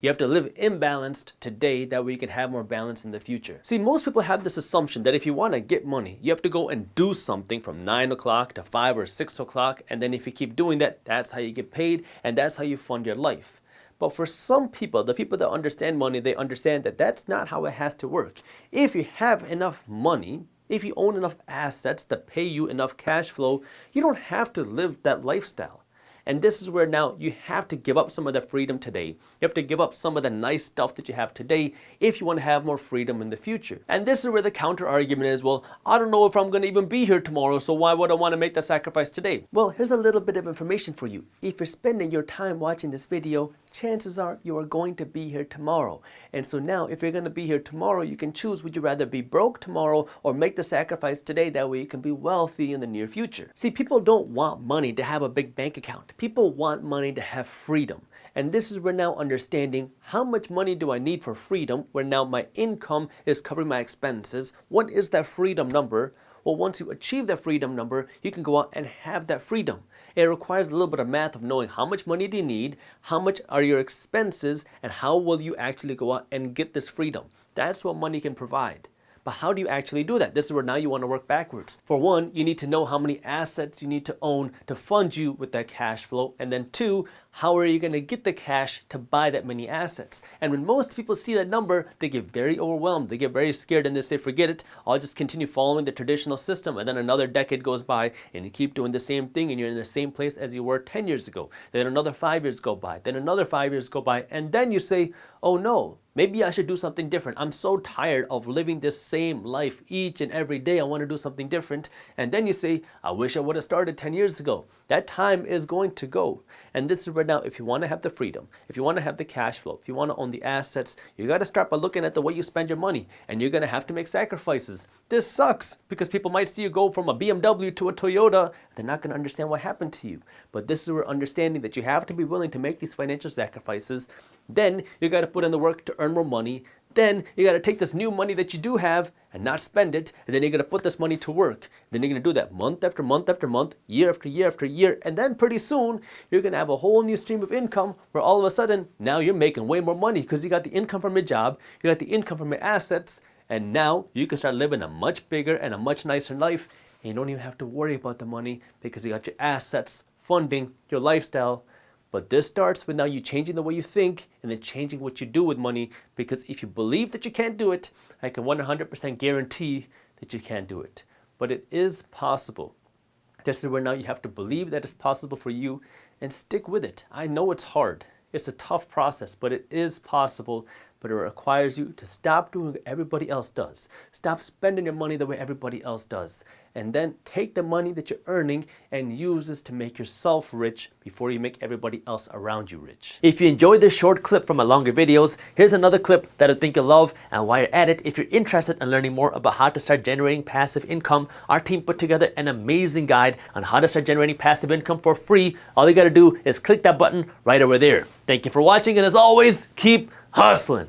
You have to live imbalanced today, that way you can have more balance in the future. See, most people have this assumption that if you want to get money, you have to go and do something from 9 o'clock to 5 or 6 o'clock, and then if you keep doing that, that's how you get paid, and that's how you fund your life. But for some people, the people that understand money, they understand that that's not how it has to work. If you have enough money, if you own enough assets that pay you enough cash flow, you don't have to live that lifestyle. And this is where now you have to give up some of the freedom today. You have to give up some of the nice stuff that you have today if you want to have more freedom in the future. And this is where the counter argument is, well, I don't know if I'm going to even be here tomorrow, so why would I want to make the sacrifice today? Well, here's a little bit of information for you. If you're spending your time watching this video, chances are you are going to be here tomorrow. And so now if you're going to be here tomorrow, you can choose, would you rather be broke tomorrow or make the sacrifice today? That way you can be wealthy in the near future. See, people don't want money to have a big bank account. People want money to have freedom. And this is where now understanding how much money do I need for freedom, where now my income is covering my expenses. What is that freedom number? Well, once you achieve that freedom number, you can go out and have that freedom. It requires a little bit of math of knowing how much money do you need, how much are your expenses, and how will you actually go out and get this freedom. That's what money can provide. But how do you actually do that? This is where now you want to work backwards. For one, you need to know how many assets you need to own to fund you with that cash flow. And then two, how are you going to get the cash to buy that many assets? And when most people see that number, they get very overwhelmed. They get very scared and they say, forget it. I'll just continue following the traditional system. And then another decade goes by and you keep doing the same thing and you're in the same place as you were 10 years ago. Then another 5 years go by. Then another 5 years go by. And then you say, oh no, maybe I should do something different. I'm so tired of living this same life each and every day. I want to do something different. And then you say, I wish I would have started 10 years ago. That time is going to go. And this is where now, if you want to have the freedom, if you want to have the cash flow, if you want to own the assets, you got to start by looking at the way you spend your money. And you're going to have to make sacrifices. This sucks because people might see you go from a BMW to a Toyota. They're not going to understand what happened to you. But this is where understanding that you have to be willing to make these financial sacrifices. Then you got to put in the work to earn more money. Then you got to take this new money that you do have and not spend it. And then you're going to put this money to work. Then you're going to do that month after month after month, year after year after year. And then pretty soon you're going to have a whole new stream of income where all of a sudden now you're making way more money because you got the income from your job. You got the income from your assets. And now you can start living a much bigger and a much nicer life. And you don't even have to worry about the money because you got your assets funding your lifestyle. But this starts with now you changing the way you think and then changing what you do with money, because if you believe that you can't do it, I can 100% guarantee that you can't do it. But it is possible. This is where now you have to believe that it's possible for you and stick with it. I know it's hard. It's a tough process, but it is possible. But it requires you to stop doing what everybody else does. Stop spending your money the way everybody else does. And then take the money that you're earning and use this to make yourself rich before you make everybody else around you rich. If you enjoyed this short clip from my longer videos, here's another clip that I think you'll love. And while you're at it, if you're interested in learning more about how to start generating passive income, our team put together an amazing guide on how to start generating passive income for free. All you got to do is click that button right over there. Thank you for watching, and as always, keep hustling.